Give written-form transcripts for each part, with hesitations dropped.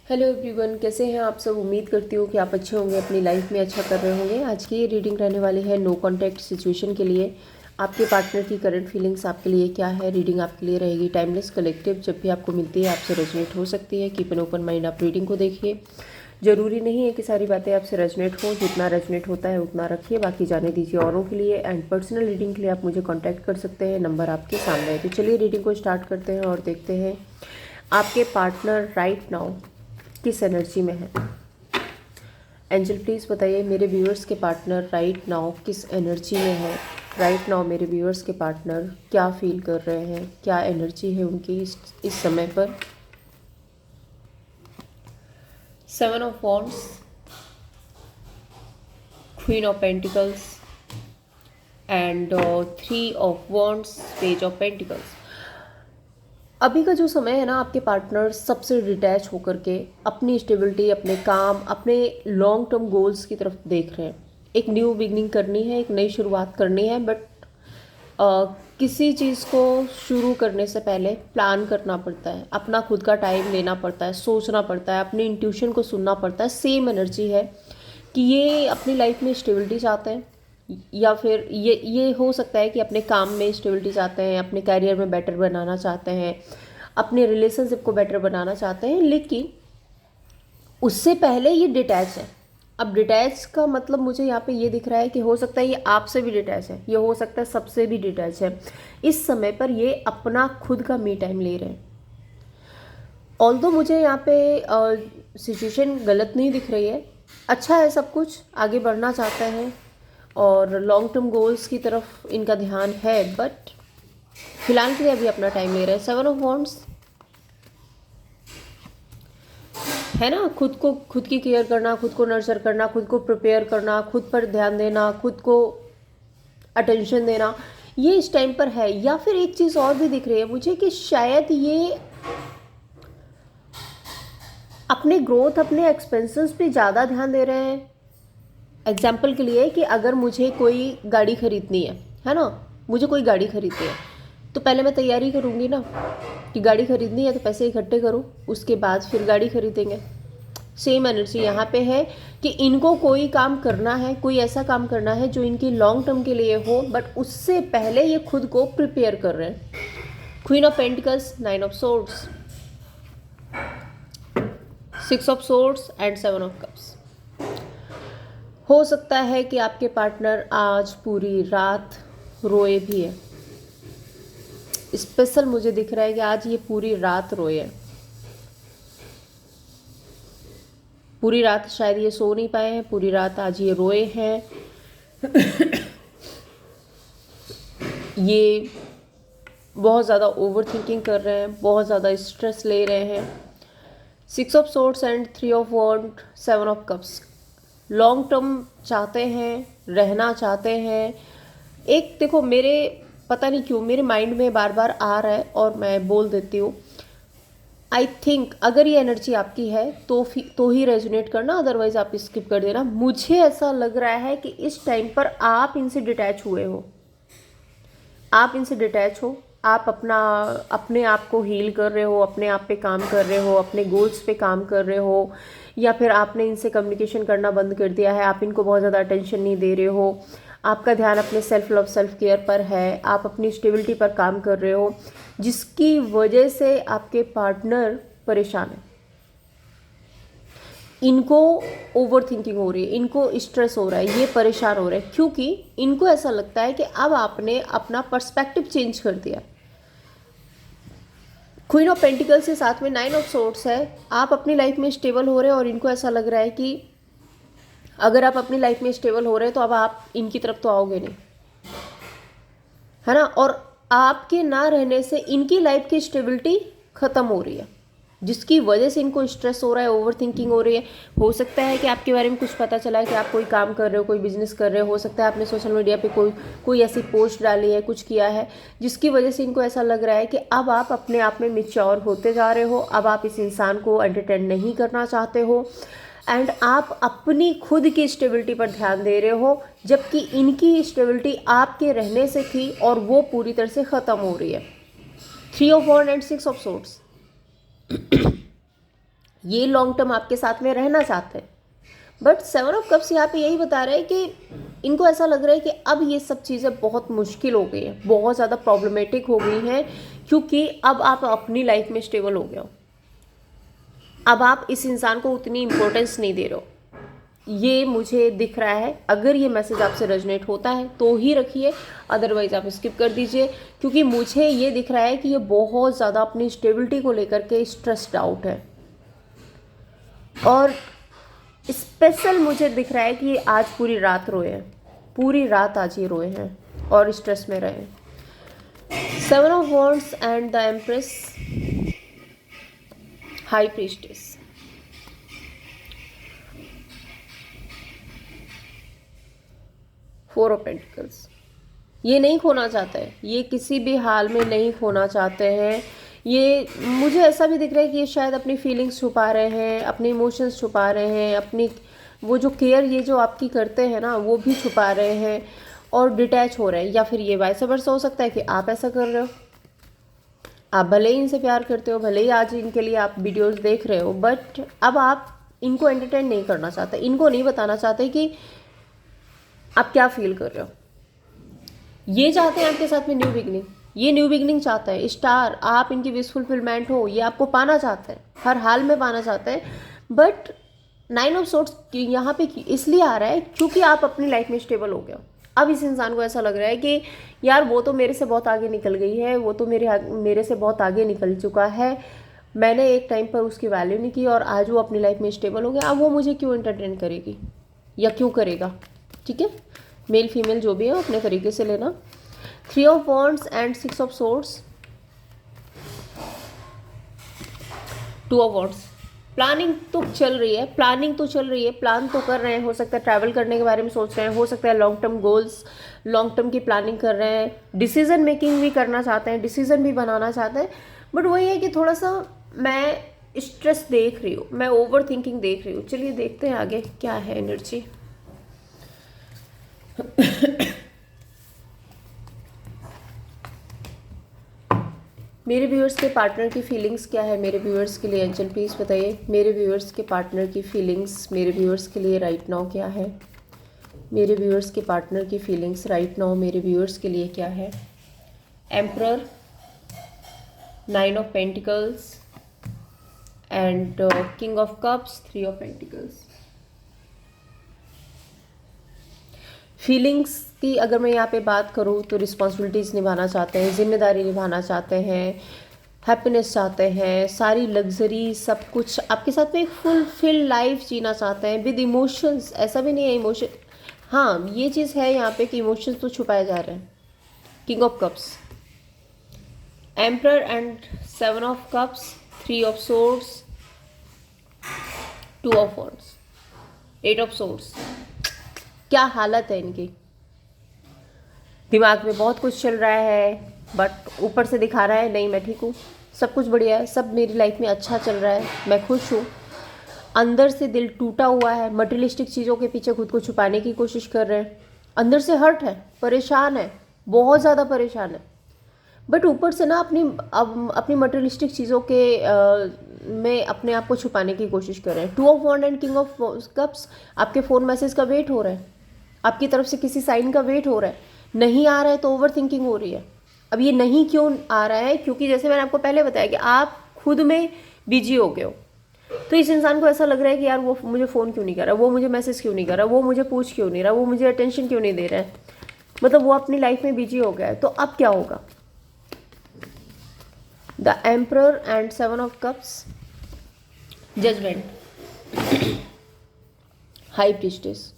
Hello everyone, कैसे हैं आप सब। उम्मीद करती हूँ कि आप अच्छे होंगे, अपनी लाइफ में अच्छा कर रहे होंगे। आज की ये रीडिंग रहने वाली है नो कॉन्टैक्ट सिचुएशन के लिए। आपके पार्टनर की करंट फीलिंग्स आपके लिए क्या है। रीडिंग आपके लिए रहेगी टाइमलेस कलेक्टिव। जब भी आपको मिलती है आपसे रेजोनेट हो सकती है। कीप एन ओपन माइंड, आप रीडिंग को देखिए। ज़रूरी नहीं है कि सारी बातें आपसे रेजोनेट हो, जितना रेजोनेट होता है उतना रखिए, बाकी जाने दीजिए औरों के लिए। एंड पर्सनल रीडिंग के लिए आप मुझे कॉन्टैक्ट कर सकते हैं, नंबर आपके सामने है। तो चलिए रीडिंग को स्टार्ट करते हैं और देखते हैं आपके पार्टनर राइट नाउ किस एनर्जी में है। एंजल प्लीज़ बताइए मेरे व्यूअर्स के पार्टनर राइट नाउ किस एनर्जी में है। राइट नाउ मेरे व्यूअर्स के पार्टनर क्या फील कर रहे हैं, क्या एनर्जी है उनकी इस समय पर। 7 of wands, queen of pentacles and 3 of wands, page of pentacles. अभी का जो समय है ना, आपके पार्टनर सबसे डिटैच होकर के अपनी स्टेबिलिटी, अपने काम, अपने लॉन्ग टर्म गोल्स की तरफ देख रहे हैं। एक न्यू बिगनिंग करनी है, एक नई शुरुआत करनी है, बट किसी चीज़ को शुरू करने से पहले प्लान करना पड़ता है, अपना खुद का टाइम लेना पड़ता है, सोचना पड़ता है, अपनी इंट्यूशन को सुनना पड़ता है। सेम एनर्जी है कि ये अपनी लाइफ में स्टेबिलिटी चाहते हैं, या फिर ये हो सकता है कि अपने काम में स्टेबिलिटी चाहते हैं, अपने कैरियर में बेटर बनाना चाहते हैं, अपने रिलेशनशिप को बेटर बनाना चाहते हैं, लेकिन उससे पहले ये डिटैच है। अब डिटैच का मतलब मुझे यहाँ पे ये दिख रहा है कि हो सकता है ये आपसे भी डिटैच है, ये हो सकता है सबसे भी डिटैच है। इस समय पर ये अपना खुद का मी टाइम ले रहे हैं। ऑल्दो मुझे यहाँ पे सिचुएशन गलत नहीं दिख रही है, अच्छा है, सब कुछ आगे बढ़ना चाहते हैं और लॉन्ग टर्म गोल्स की तरफ इनका ध्यान है, बट फिलहाल के लिए अभी अपना टाइम ले रहे हैं। 7 ऑफ वॉन्ड्स है ना, खुद की केयर करना, खुद को नर्चर करना, खुद को प्रिपेयर करना, खुद पर ध्यान देना, खुद को अटेंशन देना, ये इस टाइम पर है। या फिर एक चीज़ और भी दिख रही है मुझे कि शायद ये अपने ग्रोथ, अपने एक्सपेंसेस पे ज़्यादा ध्यान दे रहे हैं। एग्जाम्पल के लिए कि अगर मुझे कोई गाड़ी खरीदनी है ना, मुझे कोई गाड़ी खरीदनी है तो पहले मैं तैयारी करूँगी ना कि गाड़ी खरीदनी है तो पैसे इकट्ठे करो, उसके बाद फिर गाड़ी खरीदेंगे। सेम एनर्जी यहाँ पे है कि इनको कोई काम करना है, कोई ऐसा काम करना है जो इनकी लॉन्ग टर्म के लिए हो, बट उससे पहले ये खुद को प्रिपेयर कर रहे हैं। Queen of pentacles, 9 of swords, 6 of swords and 7 of cups. हो सकता है कि आपके पार्टनर आज पूरी रात रोए भी है। स्पेशल मुझे दिख रहा है कि आज ये पूरी रात रोए हैं। पूरी रात शायद ये सो नहीं पाए हैं, पूरी रात आज ये रोए हैं। ये बहुत ज़्यादा ओवर थिंकिंग कर रहे हैं, बहुत ज़्यादा स्ट्रेस ले रहे हैं। 6 of swords and 3 of wand, 7 of cups. Long term चाहते हैं, रहना चाहते हैं। एक देखो, मेरे पता नहीं क्यों मेरे माइंड में बार बार आ रहा है और मैं बोल देती हूँ। आई थिंक अगर ये एनर्जी आपकी है तो ही रेजोनेट करना, अदरवाइज आप स्किप कर देना। मुझे ऐसा लग रहा है कि इस टाइम पर आप इनसे डिटैच हुए हो, आप इनसे डिटैच हो, आप अपने आप को हील कर रहे हो, अपने आप पे काम कर रहे हो, अपने गोल्स पे काम कर रहे हो, या फिर आपने इनसे कम्युनिकेशन करना बंद कर दिया है, आप इनको बहुत ज़्यादा अटेंशन नहीं दे रहे हो, आपका ध्यान अपने सेल्फ लव, सेल्फ केयर पर है, आप अपनी स्टेबिलिटी पर काम कर रहे हो, जिसकी वजह से आपके पार्टनर परेशान है। इनको ओवर थिंकिंग हो रही है, इनको स्ट्रेस हो रहा है, ये परेशान हो रहे हैं, क्योंकि इनको ऐसा लगता है कि अब आपने अपना पर्सपेक्टिव चेंज कर दिया। क्वीन ऑफ पेंटिकल्स के साथ में 9 ऑफ सोर्ड्स है। आप अपनी लाइफ में स्टेबल हो रहे हैं और इनको ऐसा लग रहा है कि अगर आप अपनी लाइफ में स्टेबल हो रहे हैं तो अब आप इनकी तरफ तो आओगे नहीं, है ना। और आपके ना रहने से इनकी लाइफ की स्टेबिलिटी खत्म हो रही है, जिसकी वजह से इनको स्ट्रेस हो रहा है, ओवर थिंकिंग हो रही है। हो सकता है कि आपके बारे में कुछ पता चला है कि आप कोई काम कर रहे हो, कोई बिजनेस कर रहे हो सकता है आपने सोशल मीडिया पे कोई ऐसी पोस्ट डाली है, कुछ किया है, जिसकी वजह से इनको ऐसा लग रहा है कि अब आप अपने आप में मैच्योर होते जा रहे हो, अब आप इस इंसान को एंटरटेन नहीं करना चाहते हो, एंड आप अपनी खुद की स्टेबिलिटी पर ध्यान दे रहे हो, जबकि इनकी स्टेबिलिटी आपके रहने से थी और वो पूरी तरह से ख़त्म हो रही है। 3 of wand and 6 of swords. ये लॉन्ग टर्म आपके साथ में रहना चाहते हैं। बट 7 ऑफ कप्स यहाँ पे यही बता रहा है कि इनको ऐसा लग रहा है कि अब ये सब चीज़ें बहुत मुश्किल हो गई हैं, बहुत ज़्यादा प्रॉब्लमेटिक हो गई हैं, क्योंकि अब आप अपनी लाइफ में स्टेबल हो गए हो। अब आप इस इंसान को उतनी इम्पोर्टेंस नहीं दे रहे हो, ये मुझे दिख रहा है। अगर ये मैसेज आपसे रेजोनेट होता है तो ही रखिए, अदरवाइज आप स्किप कर दीजिए, क्योंकि मुझे ये दिख रहा है कि ये बहुत ज़्यादा अपनी स्टेबिलिटी को लेकर के स्ट्रेस्ड आउट है। और स्पेशल मुझे दिख रहा है कि ये आज पूरी रात रोए हैं, पूरी रात आज ये रोए हैं और स्ट्रेस में रहे। 7 of wands and the empress, high priestess. Four of pentacles, ये नहीं खोना चाहते हैं, ये किसी भी हाल में नहीं खोना चाहते हैं। ये मुझे ऐसा भी दिख रहा है कि ये शायद अपनी फीलिंग्स छुपा रहे हैं, अपने इमोशंस छुपा रहे हैं, अपनी वो जो केयर ये जो आपकी करते हैं ना वो भी छुपा रहे हैं और डिटैच हो रहे हैं। या फिर ये वाइस वर्सा हो सकता है कि आप ऐसा कर रहे हो, आप भले ही इनसे प्यार करते हो, भले ही आज इनके लिए आप वीडियोस देख रहे हो, बट अब आप इनको एंटरटेन नहीं करना चाहते, इनको नहीं बताना चाहते कि आप क्या फील कर रहे हो। ये चाहते हैं आपके साथ में न्यू बिगनिंग, ये न्यू बिगनिंग चाहता है स्टार, आप इनकी विश फुलफिलमेंट हो, ये आपको पाना चाहते हैं, हर हाल में पाना चाहते हैं। बट 9 ऑफ सोर्ड्स यहाँ पे इसलिए आ रहा है क्योंकि आप अपनी लाइफ में स्टेबल हो गए हो। अब इस इंसान को ऐसा लग रहा है कि यार वो तो मेरे से बहुत आगे निकल गई है, वो तो मेरे से बहुत आगे निकल चुका है, मैंने एक टाइम पर उसकी वैल्यू नहीं की और आज वो अपनी लाइफ में स्टेबल हो गया, अब वो मुझे क्यों एंटरटेन करेगी या क्यों करेगा। ठीक है, मेल फीमेल जो भी है अपने तरीके से लेना। 3 of wands and 6 of swords, 2 of wands. Planning तो चल रही है, प्लानिंग तो चल रही है, प्लान तो कर रहे हैं, हो सकता है ट्रैवल करने के बारे में सोच रहे हैं, हो सकता है long term goals, long term की प्लानिंग कर रहे हैं, डिसीजन मेकिंग भी करना चाहते हैं, डिसीजन भी बनाना चाहते हैं। बट वही है कि थोड़ा सा मैं स्ट्रेस देख रही हूँ, मैं ओवर थिंकिंग देख रही हूँ। चलिए देखते हैं आगे क्या है एनर्जी। मेरे व्यूअर्स के पार्टनर की फीलिंग्स क्या है मेरे व्यूअर्स के लिए, एंजल प्लीज़ बताइए। मेरे व्यूअर्स के पार्टनर की फीलिंग्स मेरे व्यूअर्स के लिए राइट नाउ क्या है। मेरे व्यूअर्स के पार्टनर की फीलिंग्स राइट नाउ मेरे व्यूअर्स के लिए क्या है। Emperor, 9 of pentacles and king of cups, 3 of pentacles. Feelings की अगर मैं यहाँ पे बात करूँ तो रिस्पॉन्सिबिलिटीज़ निभाना चाहते हैं, जिम्मेदारी निभाना चाहते हैं, हैप्पीनेस चाहते हैं, सारी लग्जरी सब कुछ आपके साथ में एक फुलफिल लाइफ जीना चाहते हैं विद इमोशंस। ऐसा भी नहीं है इमोशन, हाँ ये चीज़ है यहाँ पे कि इमोशंस तो छुपाए जा रहे हैं। King of cups, emperor and 7 of cups, 3 of swords, 2 of wands, 8 of swords. क्या हालत है इनकी, दिमाग में बहुत कुछ चल रहा है बट ऊपर से दिखा रहा है नहीं मैं ठीक हूँ, सब कुछ बढ़िया है, सब मेरी लाइफ में अच्छा चल रहा है, मैं खुश हूँ। अंदर से दिल टूटा हुआ है, मटेरियलिस्टिक चीज़ों के पीछे खुद को छुपाने की कोशिश कर रहे हैं, अंदर से हर्ट है, परेशान है, बहुत ज़्यादा परेशान है। बट ऊपर से ना अपनी मटेरियलिस्टिक चीज़ों के में अपने आप को छुपाने की कोशिश कर रहे हैं। 2 of wand and king of cups, आपके फ़ोन मैसेज का वेट हो रहा है, आपकी तरफ से किसी साइन का वेट हो रहा है, नहीं आ रहा है तो ओवर थिंकिंग हो रही है। अब ये नहीं क्यों आ रहा है, क्योंकि जैसे मैंने आपको पहले बताया कि आप खुद में बिजी हो गए हो, तो इस इंसान को ऐसा लग रहा है कि यार वो मुझे फ़ोन क्यों नहीं कर रहा, वो मुझे मैसेज क्यों नहीं कर रहा, वो मुझे पूछ क्यों नहीं रहा, वो मुझे अटेंशन क्यों नहीं दे रहा है, मतलब वो अपनी लाइफ में बिजी हो गया है। तो अब क्या होगा। The emperor and 7 of cups, judgement, high priestess.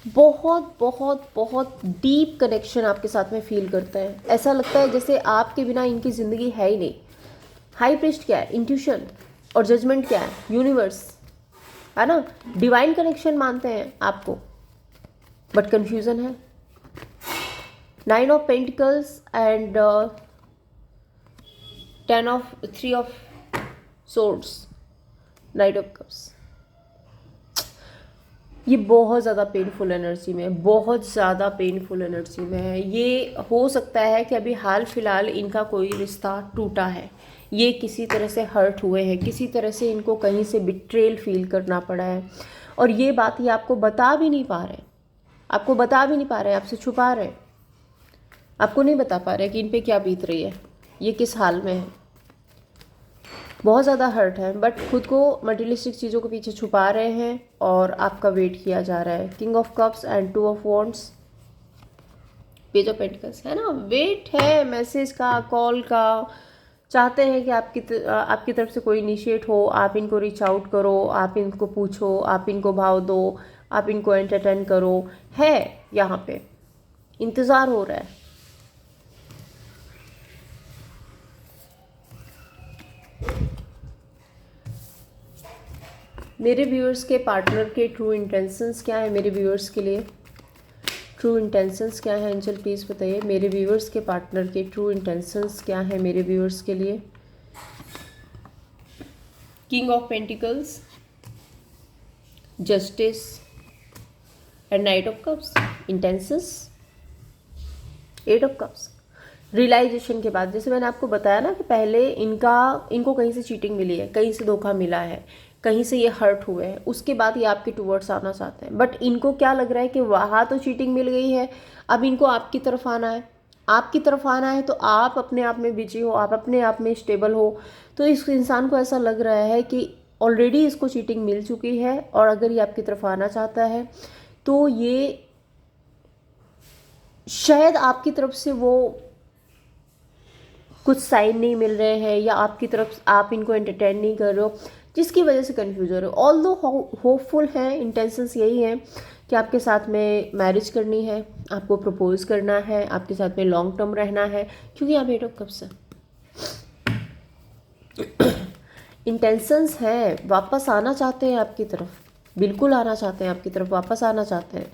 बहुत बहुत बहुत डीप कनेक्शन आपके साथ में फील करते हैं, ऐसा लगता है जैसे आपके बिना इनकी ज़िंदगी है ही नहीं। हाई प्रीस्ट क्या है, इंट्यूशन, और जजमेंट क्या है, यूनिवर्स, है ना, डिवाइन कनेक्शन मानते हैं आपको, बट कंफ्यूजन है। 9 of pentacles and 3 of swords, night of cups. ये बहुत ज़्यादा पेनफुल एनर्जी में है, बहुत ज़्यादा पेनफुल एनर्जी में है। ये हो सकता है कि अभी हाल फिलहाल इनका कोई रिश्ता टूटा है, ये किसी तरह से हर्ट हुए हैं, किसी तरह से इनको कहीं से बिट्रेल फील करना पड़ा है, और ये बात ये आपको बता भी नहीं पा रहे, आपको बता भी नहीं पा रहे, आपसे छुपा रहे, आपको नहीं बता पा रहे कि इन पे क्या बीत रही है, ये किस हाल में है। बहुत ज़्यादा हर्ट है, बट खुद को मटेरियलिस्टिक चीज़ों के पीछे छुपा रहे हैं और आपका वेट किया जा रहा है। King of cups and two of wands, page of pentacles, है ना, वेट है मैसेज का, कॉल का। चाहते हैं कि आपकी तरफ से कोई इनिशिएट हो, आप इनको रीच आउट करो, आप इनको पूछो, आप इनको भाव दो, आप इनको एंटरटेन करो, है यहाँ पे इंतज़ार हो रहा है। मेरे व्यूअर्स के पार्टनर के ट्रू इंटेंशंस क्या है मेरे व्यूअर्स के लिए? ट्रू इंटेंशंस क्या है एंजल प्लीज़ बताइए। मेरे व्यूअर्स के पार्टनर के ट्रू इंटेंशंस क्या है मेरे व्यूअर्स के लिए? King of pentacles, justice and knight of cups, intentions, eight of cups. Realisation के बाद, जैसे मैंने आपको बताया ना कि पहले इनको कहीं से चीटिंग मिली है, कहीं से धोखा मिला है, कहीं से ये हर्ट हुए हैं, उसके बाद ये आपके टूवर्ड्स आना चाहते हैं। बट इनको क्या लग रहा है कि वहाँ तो चीटिंग मिल गई है, अब इनको आपकी तरफ आना है। आपकी तरफ आना है तो आप अपने आप में बिजी हो, आप अपने आप में स्टेबल हो। तो इस इंसान को ऐसा लग रहा है कि ऑलरेडी इसको चीटिंग मिल चुकी है, और अगर ये आपकी तरफ आना चाहता है तो ये शायद आपकी तरफ से वो कुछ साइन नहीं मिल रहे हैं, या आपकी तरफ आप इनको एंटरटेन नहीं कर रहे हो, जिसकी वजह से कन्फ्यूज हो रहे हो। ऑल दो होपफुल हैं, इंटेंशंस यही हैं कि आपके साथ में मैरिज करनी है, आपको प्रपोज करना है, आपके साथ में लॉन्ग टर्म रहना है, क्योंकि यहाँ एट ऑफ कप्स है। इंटेंशंस हैं, वापस आना चाहते हैं आपकी तरफ, बिल्कुल आना चाहते हैं आपकी तरफ, वापस आना चाहते हैं।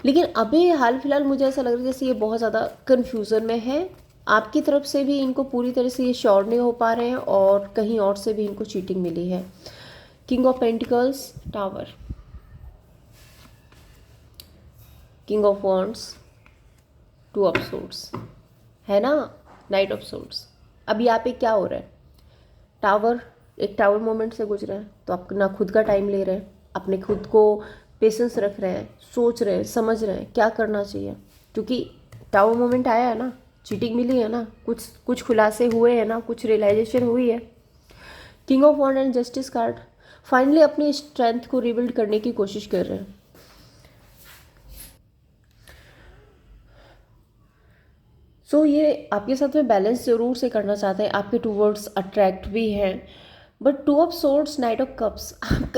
लेकिन अभी हाल फिलहाल मुझे ऐसा लग रहा है जैसे ये बहुत ज़्यादा कन्फ्यूज़न में है। आपकी तरफ से भी इनको पूरी तरह से ये श्योर नहीं हो पा रहे हैं, और कहीं और से भी इनको चीटिंग मिली है। King of pentacles, tower, king of wands, two of swords, है ना, नाइट ऑफ सोर्ड्स। अब यहाँ पे क्या हो रहा है? एक टावर मोमेंट से गुजरा है, तो आप ना खुद का टाइम ले रहे हैं, अपने खुद को पेशेंस रख रहे हैं, सोच रहे हैं, समझ रहे हैं क्या करना चाहिए, क्योंकि टावर मोमेंट आया है ना, चीटिंग मिली है ना, कुछ खुलासे हुए हैं ना, कुछ रियलाइजेशन हुई है। King of wand and justice card, finally अपनी स्ट्रेंथ को रिबिल्ड करने की कोशिश कर रहे हैं। सो ये आपके साथ में बैलेंस ज़रूर से करना चाहते हैं, आपके टूवर्ड्स अट्रैक्ट भी हैं, but two of swords, night of cups,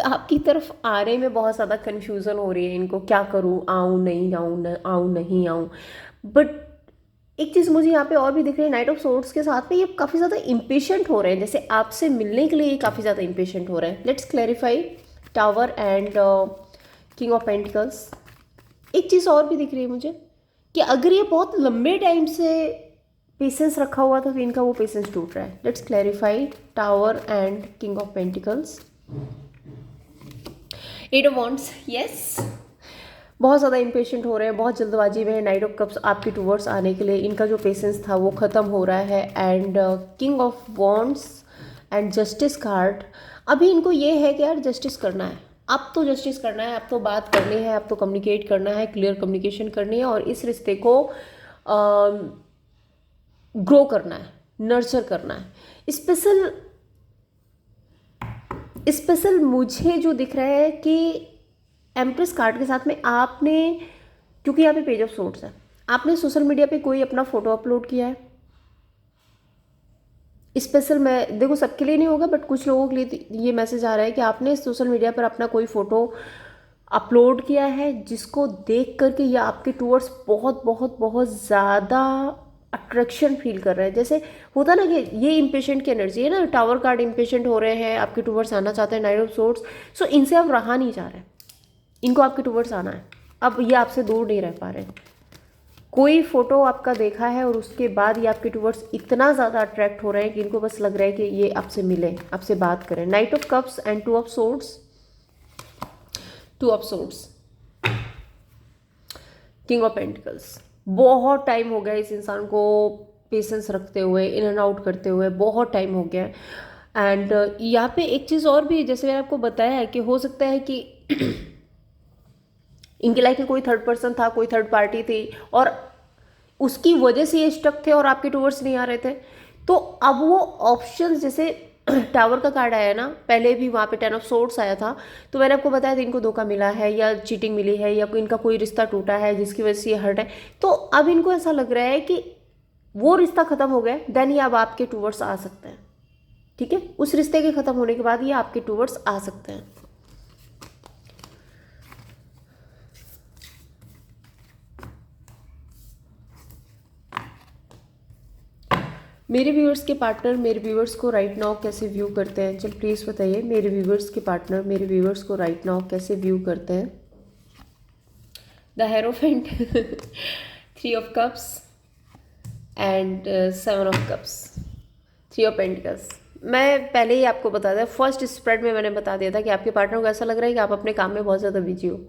आपकी तरफ आने में बहुत ज़्यादा कन्फ्यूज़न हो रही है इनको, क्या करूँ, आऊँ नहीं आऊँ, आऊँ नहीं आऊँ। बट एक चीज़ मुझे यहाँ पे और भी दिख रही है, नाइट ऑफ सोर्ड्स के साथ में ये काफ़ी ज़्यादा इम्पेशेंट हो रहे हैं, जैसे आपसे मिलने के लिए ये काफ़ी ज़्यादा इम्पेशेंट हो रहे हैं। Let's clarify tower and king of pentacles. एक चीज़ और भी दिख रही है मुझे कि अगर ये बहुत लंबे टाइम से पेशेंस रखा हुआ था तो इनका वो पेशेंस टूट रहा है। Let's clarify tower and king of pentacles. Eight of wands, yes, बहुत ज़्यादा इम्पेशेंट हो रहे हैं, बहुत जल्दबाजी में है। नाइट ऑफ कप्स आपके टूवर्ड्स आने के लिए इनका जो पेशेंस था वो ख़त्म हो रहा है। And king of wands and justice card, अभी इनको ये है कि यार जस्टिस करना है, अब तो जस्टिस करना है, अब तो बात करनी है, अब तो कम्युनिकेट करना है, क्लियर कम्युनिकेशन करनी है, और इस रिश्ते को ग्रो करना है, नर्चर करना है। स्पेशल मुझे जो दिख रहा है कि एम्प्रेस कार्ड के साथ में आपने, क्योंकि यहाँ पे पेज ऑफ सोर्ड्स है, आपने सोशल मीडिया पे कोई अपना फ़ोटो अपलोड किया है। स्पेशल मैं देखो सबके लिए नहीं होगा, बट कुछ लोगों के लिए ये मैसेज आ रहा है कि आपने सोशल मीडिया पर अपना कोई फ़ोटो अपलोड किया है, जिसको देख करके ये आपके टूवर्ड्स बहुत बहुत बहुत ज़्यादा अट्रैक्शन फील कर रहे हैं। जैसे होता ना कि ये इम्पेशेंट की एनर्जी है ना, टावर कार्ड इम्पेशेंट हो रहे हैं, आपके टूवर्ड्स आना चाहते हैं, नाइट ऑफ सोर्ड्स। सो इनसे आप रहा नहीं जा रहे, इनको आपके टूवर्ड्स आना है, अब ये आपसे दूर नहीं रह पा रहे। कोई फ़ोटो आपका देखा है और उसके बाद ये आपके टूवर्ड्स इतना ज़्यादा अट्रैक्ट हो रहे हैं कि इनको बस लग रहा है कि ये आपसे मिले, आपसे बात करें। Night of cups and two of swords, two of swords, king of pentacles. बहुत टाइम हो गया इस इंसान को पेशेंस रखते हुए, इन एंड आउट करते हुए, बहुत टाइम हो गया। एंड यहाँ पे एक चीज़ और भी, जैसे मैंने आपको बताया है कि हो सकता है कि इनकी लाइफ में कोई थर्ड पर्सन था, कोई थर्ड पार्टी थी, और उसकी वजह से ये स्टक थे और आपके टूवर्ड्स नहीं आ रहे थे। तो अब वो ऑप्शंस, जैसे टावर का कार्ड आया ना, पहले भी वहाँ पे 10 ऑफ सोर्ड्स आया था, तो मैंने आपको बताया था इनको धोखा मिला है या चीटिंग मिली है या इनका कोई रिश्ता टूटा है जिसकी वजह से ये हर्ट है। तो अब इनको ऐसा लग रहा है कि वो रिश्ता खत्म हो गया, देन ये अब आपके टूवर्ड्स आ सकते हैं। ठीक है, उस रिश्ते के खत्म होने के बाद ये आपके टूवर्ड्स आ सकते हैं। मेरे व्यूअर्स के पार्टनर मेरे व्यूअर्स को राइट नाउ कैसे व्यू करते हैं? चल प्लीज़ बताइए, मेरे व्यूअर्स के पार्टनर मेरे व्यूअर्स को राइट नाउ कैसे व्यू करते हैं? The hierophant, 3 of cups and 7 of cups, 3 of pentacles. मैं पहले ही आपको बता दिया, फर्स्ट स्प्रेड में मैंने बता दिया था कि आपके पार्टनर को ऐसा लग रहा है कि आप अपने काम में बहुत ज़्यादा बिजी हो।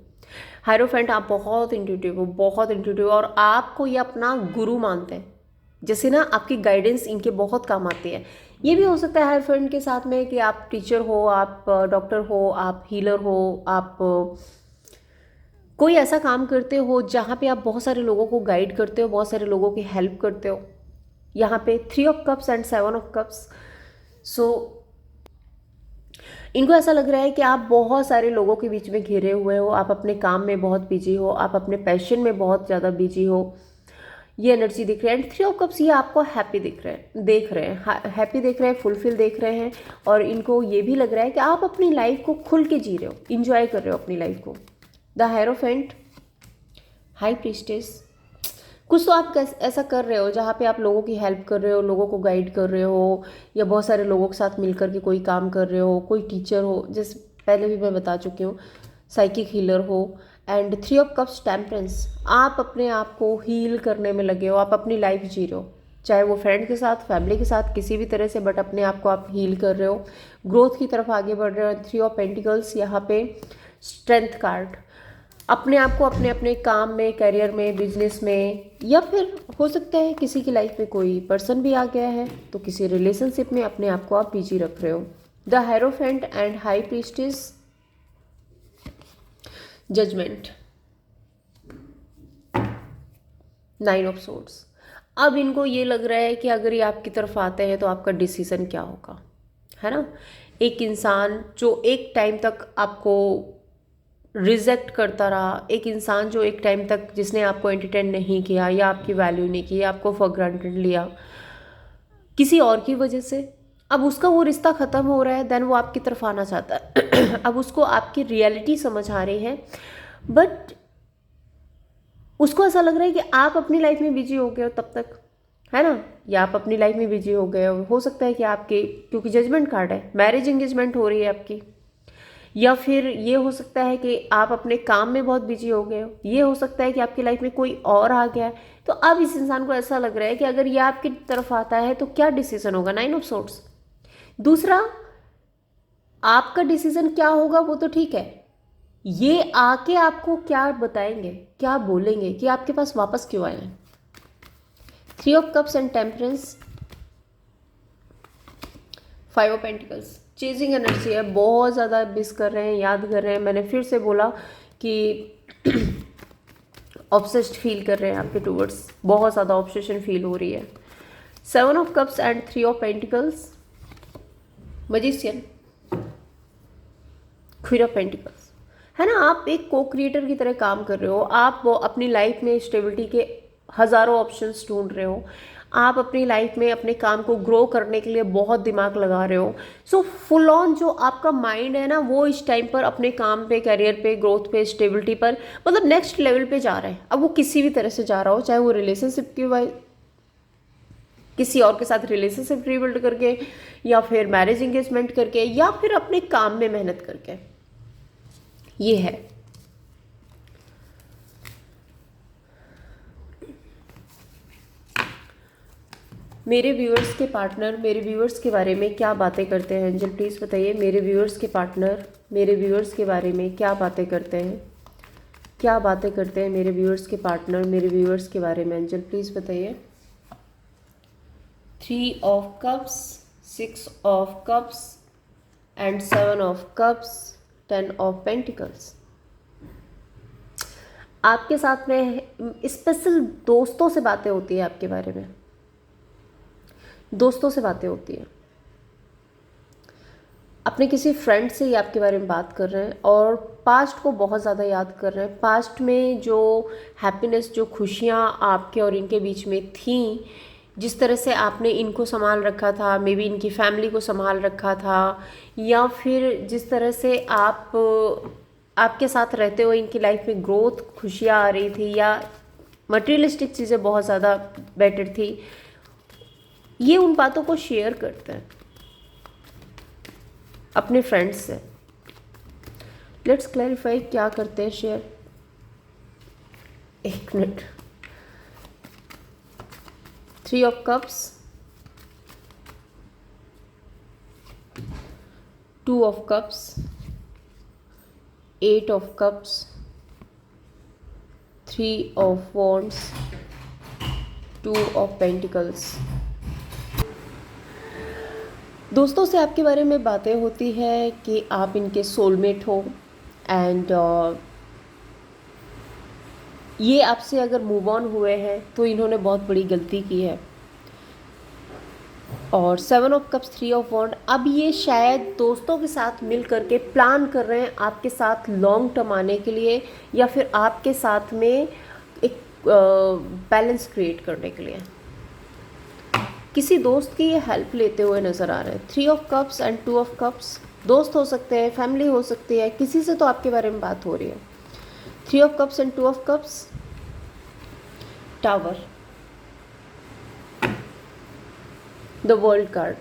हायरोफेंट, आप बहुत इंट्यूटिव हो, बहुत इंट्यूटिव हो, और आपको ये अपना गुरु मानते हैं। जैसे ना आपकी गाइडेंस इनके बहुत काम आती है। ये भी हो सकता है हायरोफेंट के साथ में कि आप टीचर हो, आप डॉक्टर हो, आप हीलर हो, आप कोई ऐसा काम करते हो जहाँ पे आप बहुत सारे लोगों को गाइड करते हो, बहुत सारे लोगों की हेल्प करते हो। यहाँ पे 3 of cups and 7 of cups. So इनको ऐसा लग रहा है कि आप बहुत सारे लोगों के बीच में घिरे हुए हो, आप अपने काम में बहुत बिजी हो, आप अपने पैशन में बहुत ज़्यादा बिजी हो, ये एनर्जी दिख रही है। एंड 3 ऑफ कप्स, ये आपको हैप्पी दिख रहे हैं, हैप्पी देख रहे हैं, फुलफिल देख रहे हैं, और इनको ये भी लग रहा है कि आप अपनी लाइफ को खुल के जी रहे हो, इंजॉय कर रहे हो अपनी लाइफ को। द हेरोफेंट, हाई प्रीस्टेस, कुछ तो आप ऐसा कर रहे हो जहाँ पे आप लोगों की हेल्प कर रहे हो, लोगों को गाइड कर रहे हो, या बहुत सारे लोगों के साथ मिलकर के कोई काम कर रहे हो, कोई टीचर हो, जैसे पहले भी मैं बता चुकी हूँ, साइकिक हीलर हो। एंड 3 ऑफ कप्स, टेम्परेंस, आप अपने आप को हील करने में लगे हो, आप अपनी लाइफ जी रहे हो, चाहे वो फ्रेंड के साथ, फैमिली के साथ, किसी भी तरह से, बट अपने आप को आप हील कर रहे हो, ग्रोथ की तरफ आगे बढ़ रहे हो। 3 ऑफ पेंटिकल्स, यहाँ पे स्ट्रेंथ कार्ड, अपने आप को अपने अपने काम में, करियर में, बिजनेस में, या फिर हो सकता है किसी की लाइफ में कोई पर्सन भी आ गया है, तो किसी रिलेशनशिप में अपने आप को आप बिजी रख रहे हो। The hierophant and high priestess, judgement, 9 of swords. अब इनको ये लग रहा है कि अगर ये आपकी तरफ आते हैं तो आपका डिसीजन क्या होगा, है ना? एक इंसान जो एक टाइम तक आपको रिजेक्ट करता रहा, एक इंसान जो एक टाइम तक जिसने आपको एंटरटेन नहीं किया या आपकी वैल्यू नहीं की, आपको फॉर ग्रांटेड लिया किसी और की वजह से, अब उसका वो रिश्ता ख़त्म हो रहा है, देन वो आपकी तरफ आना चाहता है। अब उसको आपकी रियलिटी समझ आ रही है, बट उसको ऐसा लग रहा है कि आप अपनी लाइफ में बिजी हो गए हो तब तक, है ना? या आप अपनी लाइफ में बिजी हो गए हो सकता है कि आपके, क्योंकि जजमेंट कार्ड है, मैरिज एंगेजमेंट हो रही है आपकी, या फिर ये हो सकता है कि आप अपने काम में बहुत बिजी हो गए हो, ये हो सकता है कि आपकी लाइफ में कोई और आ गया है। तो अब इस इंसान को ऐसा लग रहा है कि अगर ये आपकी तरफ आता है तो क्या डिसीजन होगा? 9 ऑफ सोर्ड्स। दूसरा, आपका डिसीजन क्या होगा वो तो ठीक है, ये आके आपको क्या बताएंगे, क्या बोलेंगे कि आपके पास वापस क्यों आए हैं? 3 of cups and temperance, 5 of pentacles, chasing energy है, बहुत ज़्यादा मिस कर रहे हैं, याद कर रहे हैं। मैंने फिर से बोला कि ऑब्सेस्ड फील कर रहे हैं आपके टूवर्ड्स, बहुत ज़्यादा ऑब्सेशन फील हो रही है। 7 of cups and 3 of pentacles, magician, queen of pentacles, है ना? आप एक को क्रिएटर की तरह काम कर रहे हो, आप अपनी लाइफ में स्टेबिलिटी के हज़ारों ऑप्शंस ढूंढ रहे हो, आप अपनी लाइफ में अपने काम को ग्रो करने के लिए बहुत दिमाग लगा रहे हो। सो फुल ऑन जो आपका माइंड है ना, वो इस टाइम पर अपने काम पे, करियर पे, ग्रोथ पे, स्टेबिलिटी पर, मतलब नेक्स्ट लेवल पे जा रहा है। अब वो किसी भी तरह से जा रहा हो, चाहे वो रिलेशनशिप की वाइज किसी और के साथ रिलेशनशिप रीबिल्ड करके, या फिर मैरिज एंगेजमेंट करके, या फिर अपने काम में मेहनत करके, ये है। मेरे व्यूअर्स के पार्टनर मेरे व्यूअर्स के बारे में क्या बातें करते हैं एंजल, प्लीज़ बताइए। मेरे व्यूअर्स के पार्टनर मेरे व्यूअर्स के बारे में क्या बातें करते हैं, क्या बातें करते हैं मेरे व्यूअर्स के पार्टनर मेरे व्यूअर्स के बारे में एंजल, प्लीज़ बताइए। 3 of cups, 6 of cups and 7 of cups, 10 of pentacles. आपके साथ में स्पेशल दोस्तों से बातें होती है आपके बारे में, दोस्तों से बातें होती है। अपने किसी फ्रेंड से ही आपके बारे में बात कर रहे हैं और पास्ट को बहुत ज़्यादा याद कर रहे हैं। पास्ट में जो हैप्पीनेस, जो खुशियाँ आपके और इनके बीच में थी, जिस तरह से आपने इनको संभाल रखा था, मे बी इनकी फैमिली को संभाल रखा था, या फिर जिस तरह से आपके साथ रहते हुए इनकी लाइफ में ग्रोथ, खुशियाँ आ रही थी, या मटेरियलिस्टिक चीज़ें बहुत ज़्यादा बेटर थी, ये उन बातों को शेयर करते हैं अपने फ्रेंड्स से। लेट्स क्लैरिफाई क्या करते हैं शेयर। एक minute. 3 of cups, 2 of cups, 8 of cups, 3 of wands, 2 of pentacles. दोस्तों से आपके बारे में बातें होती है कि आप इनके सोलमेट हो, एंड ये आपसे अगर मूव ऑन हुए हैं तो इन्होंने बहुत बड़ी गलती की है। और 7 ऑफ कप्स, 3 ऑफ वॉन्ड, अब ये शायद दोस्तों के साथ मिल करके प्लान कर रहे हैं आपके साथ लॉन्ग टर्म आने के लिए, या फिर आपके साथ में एक बैलेंस क्रिएट करने के लिए किसी दोस्त की ये हेल्प लेते हुए नज़र आ रहे हैं। 3 of cups and 2 of cups, दोस्त हो सकते हैं, फैमिली हो सकती है, किसी से तो आपके बारे में बात हो रही है। 3 of cups and 2 of cups, tower, the world card.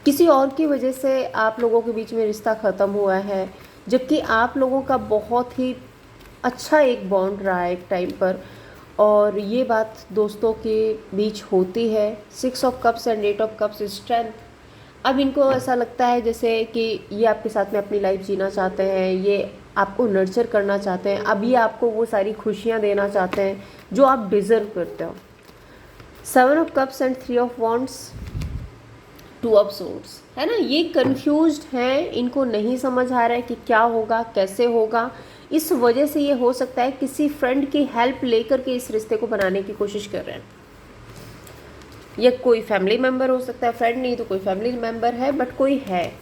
किसी और की वजह से आप लोगों के बीच में रिश्ता ख़त्म हुआ है, जबकि आप लोगों का बहुत ही अच्छा एक बॉन्ड रहा है एक टाइम पर, और ये बात दोस्तों के बीच होती है। 6 of cups and 8 of cups, strength. अब इनको ऐसा लगता है जैसे कि ये आपके साथ में अपनी लाइफ जीना चाहते हैं, ये आपको नर्चर करना चाहते हैं, अब ये आपको वो सारी खुशियाँ देना चाहते हैं जो आप डिज़र्व करते हो। 7 of cups and 3 of wands, 2 of swords, है ना। ये कंफ्यूज्ड हैं, इनको नहीं समझ आ रहा है कि क्या होगा, कैसे होगा। इस वजह से ये हो सकता है किसी फ्रेंड की हेल्प लेकर के इस रिश्ते को बनाने की कोशिश कर रहे हैं। या कोई फैमिली मेम्बर हो सकता है, फ्रेंड नहीं तो कोई फैमिली मेम्बर है, बट कोई है।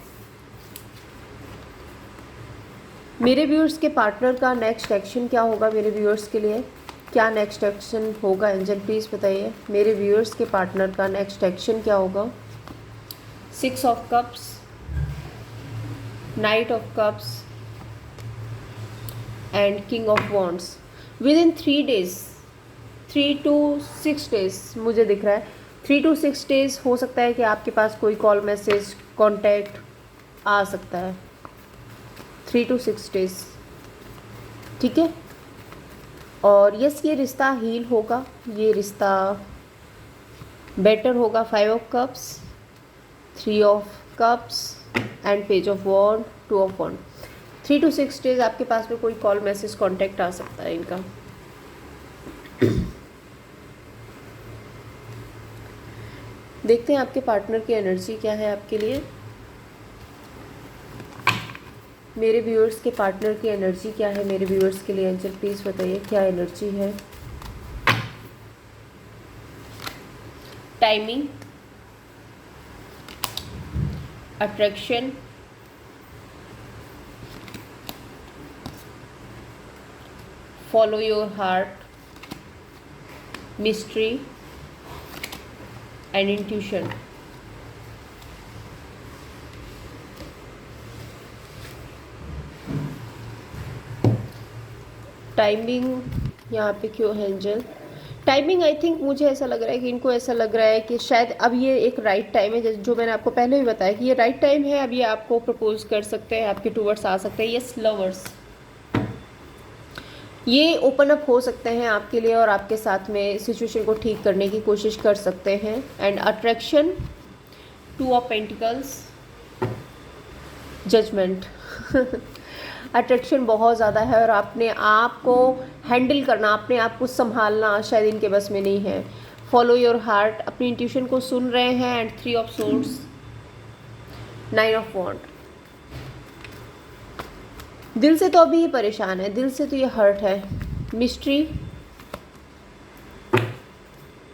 मेरे व्यूअर्स के पार्टनर का नेक्स्ट एक्शन क्या होगा मेरे व्यूअर्स के लिए, क्या नेक्स्ट एक्शन होगा एंजल, प्लीज़ बताइए। मेरे व्यूअर्स के पार्टनर का नेक्स्ट एक्शन क्या होगा। 6 of cups, night of cups and king of wands. With in 3 days, 3 to 6 days मुझे दिख रहा है, 3 to 6 days हो सकता है कि आपके पास कोई कॉल, मैसेज, कॉन्टैक्ट आ सकता है। 3 to 6 days, ठीक है। और यस, ये रिश्ता हील होगा, ये रिश्ता बेटर होगा। 5 of cups, 3 of cups and page of wand, 2 of wand. 3 to 6 days आपके पास में कोई कॉल, मैसेज, कॉन्टैक्ट आ सकता है इनका। देखते हैं आपके पार्टनर की एनर्जी क्या है आपके लिए। मेरे व्यूअर्स के पार्टनर की एनर्जी क्या है मेरे व्यूअर्स के लिए एंजल, प्लीज़ बताइए क्या एनर्जी है। Timing, attraction, follow your heart, mystery and intuition. Timing यहाँ पे क्यों है एंजल। टाइमिंग, आई थिंक मुझे ऐसा लग रहा है कि इनको ऐसा लग रहा है कि शायद अब ये एक राइट टाइम है, जो मैंने आपको पहले भी बताया कि ये राइट टाइम है। अब ये आपको प्रपोज कर सकते हैं, आपके टूवर्ड्स आ सकते हैं। यस, लवर्स, ये ओपन अप हो सकते हैं आपके लिए और आपके साथ में सिचुएशन को ठीक करने की कोशिश कर सकते हैं। And attraction, 2 of pentacles, judgement. Attraction बहुत ज़्यादा है और अपने आप को हैंडल करना, अपने आप को संभालना शायद इनके बस में नहीं है। फॉलो योर हार्ट, अपनी इंट्यूशन को सुन रहे हैं। एंड 3 ऑफ सोर्ड्स, 9 ऑफ वॉन्ड। दिल से तो अभी ये परेशान है, दिल से तो ये हर्ट है। Mystery,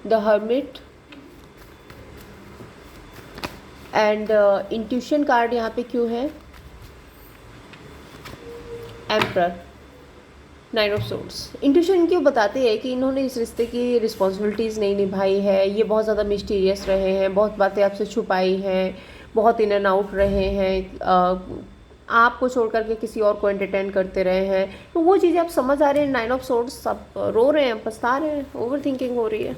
the hermit and intuition card यहाँ पे क्यों है? Emperor, 9 of swords. इंट्यूशन क्यों बताते हैं कि इन्होंने इस रिश्ते की रिस्पॉन्सिबिलिटीज़ नहीं निभाई है, ये बहुत ज़्यादा मिस्टीरियस रहे हैं, बहुत बातें आपसे छुपाई हैं, बहुत इन एंड आउट रहे हैं, आपको छोड़ करके किसी और को एंटरटेन करते रहे हैं। तो वो चीज़ें आप समझ आ रहे हैं। 9 ऑफ सोर्ड्स, सब रो रहे हैं, पछता रहे हैं, ओवर थिंकिंग हो रही है।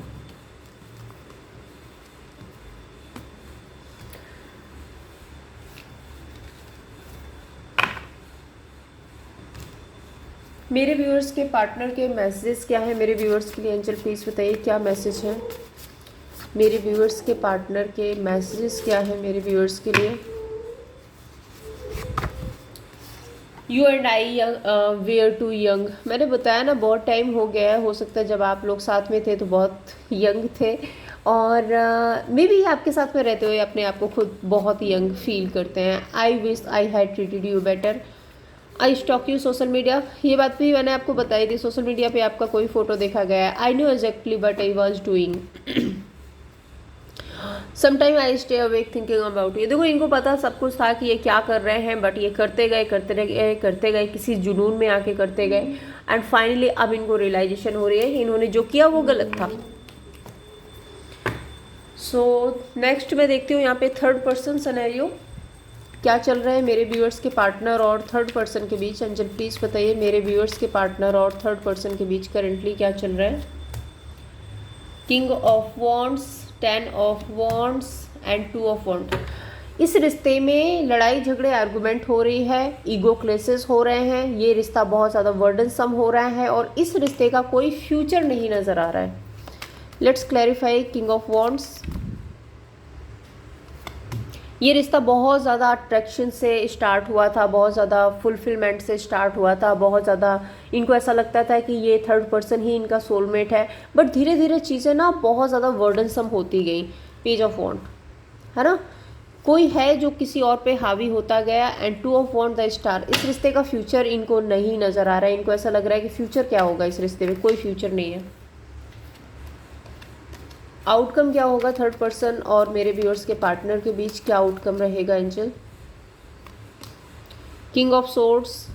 मेरे व्यूअर्स के पार्टनर के मैसेजेस क्या है मेरे व्यूअर्स के लिए? एंजल प्लीज़ बताइए क्या मैसेज है मेरे व्यूअर्स के पार्टनर के? मैसेजेस क्या है मेरे व्यूअर्स के लिए? You and I were too young. मैंने बताया ना, बहुत टाइम हो गया है। हो सकता है जब आप लोग साथ में थे तो बहुत यंग थे, और मे बी आपके साथ में रहते हुए अपने आप को खुद बहुत यंग फील करते हैं। I wish I had treated you better, I stock you social media. ये बात भी मैंने आपको बताई थी, सोशल मीडिया पे आपका कोई फोटो देखा गया है। I know exactly but I was doing, sometime I stay awake thinking about you. देखो, इनको पता सब कुछ था कि ये क्या कर रहे हैं, बट ये करते गए, किसी जुनून में आके करते गए। एंड फाइनली अब इनको रियलाइजेशन हो रही है कि इन्होंने जो किया वो गलत था। सो नेक्स्ट मैं देखती हूँ यहाँ पे थर्ड पर्सन सिनेरियो क्या चल रहा है मेरे व्यूअर्स के पार्टनर और थर्ड पर्सन के बीच। अंजल प्लीज़ बताइए मेरे व्यूअर्स के पार्टनर और थर्ड पर्सन के बीच करेंटली क्या चल रहा है? King of wands, 10 of wands and 2 of wand. इस रिश्ते में लड़ाई झगड़े आर्गुमेंट हो रही है, ईगो क्लेसेस हो रहे हैं, ये रिश्ता बहुत ज़्यादा वर्डनसम हो रहा है और इस रिश्ते का कोई फ्यूचर नहीं नज़र आ रहा है। Let's clarify king of wands. ये रिश्ता बहुत ज़्यादा अट्रैक्शन से स्टार्ट हुआ था, बहुत ज़्यादा फुलफिलमेंट से स्टार्ट हुआ था, बहुत ज़्यादा इनको ऐसा लगता था कि ये थर्ड पर्सन ही इनका सोलमेट है। बट धीरे धीरे चीज़ें ना बहुत ज़्यादा वर्डनसम होती गई। पेज ऑफ वॉन्ड है ना, कोई है जो किसी और पे हावी होता गया। And 2 of wand, the star. इस रिश्ते का फ्यूचर इनको नहीं नज़र आ रहा है। इनको ऐसा लग रहा है कि फ्यूचर क्या होगा इस रिश्ते में, कोई फ्यूचर नहीं है। आउटकम क्या होगा थर्ड पर्सन और मेरे व्यूअर्स के पार्टनर के बीच, क्या आउटकम रहेगा angel? King of swords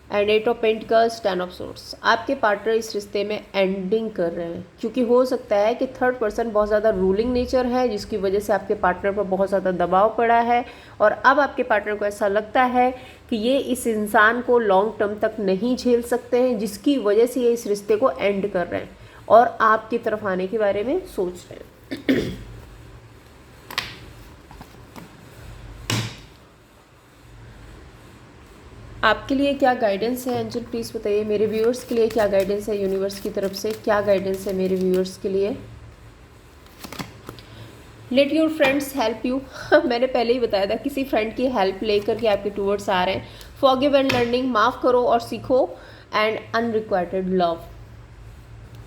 and 8 of pentacles, 10 of swords. आपके पार्टनर इस रिश्ते में एंडिंग कर रहे हैं, क्योंकि हो सकता है कि थर्ड पर्सन बहुत ज़्यादा रूलिंग नेचर है, जिसकी वजह से आपके पार्टनर पर बहुत ज़्यादा दबाव पड़ा है और अब आपके पार्टनर को ऐसा लगता है कि ये इस इंसान को लॉन्ग टर्म तक नहीं झेल सकते हैं, जिसकी वजह से ये इस रिश्ते को एंड कर रहे हैं और आपकी तरफ आने के बारे में सोच रहे हैं। आपके लिए क्या गाइडेंस है एंजल प्लीज़ बताइए? मेरे व्यूअर्स के लिए क्या गाइडेंस है यूनिवर्स की तरफ से, क्या गाइडेंस है मेरे व्यूअर्स के लिए? Let your friends help you. मैंने पहले ही बताया था, किसी फ्रेंड की हेल्प लेकर के आपके टूवर्ड्स आ रहे हैं। फॉरगिव एंड लर्निंग, माफ़ करो और सीखो। एंड अनरिक्वाइटेड लव,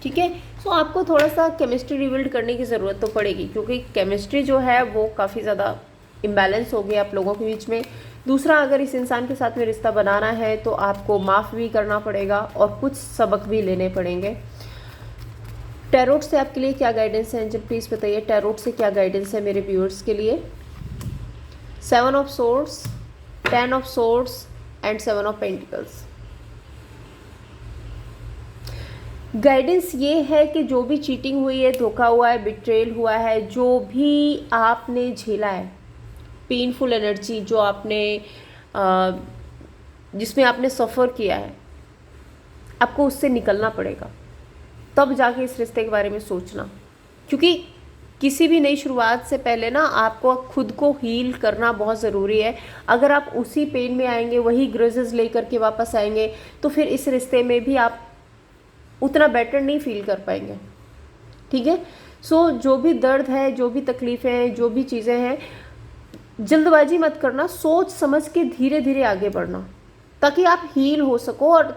ठीक है। सो आपको थोड़ा सा केमिस्ट्री रिबिल्ड करने की ज़रूरत तो पड़ेगी, क्योंकि केमिस्ट्री जो है वो काफ़ी ज़्यादा इम्बैलेंस हो गया आप लोगों के बीच में। दूसरा, अगर इस इंसान के साथ में रिश्ता बनाना है तो आपको माफ़ भी करना पड़ेगा और कुछ सबक भी लेने पड़ेंगे। टैरोट से आपके लिए क्या गाइडेंस है एंजल प्लीज़ बताइए? टैरोट से क्या गाइडेंस है मेरे व्यूअर्स के लिए? 7 of swords, 10 of swords and 7 of pentacles. Guidance ये है कि जो भी चीटिंग हुई है, धोखा हुआ है, बिट्रेल हुआ है, जो भी आपने झेला है, पेनफुल एनर्जी जो आपने जिसमें आपने सफ़र किया है, आपको उससे निकलना पड़ेगा, तब जाके इस रिश्ते के बारे में सोचना। क्योंकि किसी भी नई शुरुआत से पहले ना आपको खुद को हील करना बहुत ज़रूरी है। अगर आप उसी पेन में आएंगे, वही ग्रजेस लेकर के वापस आएंगे, तो फिर इस रिश्ते में भी आप उतना बेटर नहीं फील कर पाएंगे। ठीक है। सो जो भी दर्द है, जो भी तकलीफ़ें हैं, जो भी चीज़ें हैं, जल्दबाजी मत करना, सोच समझ के धीरे धीरे आगे बढ़ना, ताकि आप हील हो सको और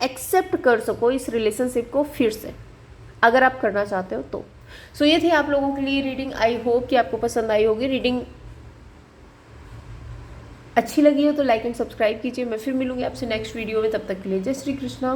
एक्सेप्ट कर सको इस रिलेशनशिप को फिर से, अगर आप करना चाहते हो तो। सो ये थी आप लोगों के लिए रीडिंग। आई होप कि आपको पसंद आई होगी। रीडिंग अच्छी लगी हो तो लाइक एंड सब्सक्राइब कीजिए। मैं फिर मिलूंगी आपसे नेक्स्ट वीडियो में, तब तक के लिए जय श्री कृष्णा।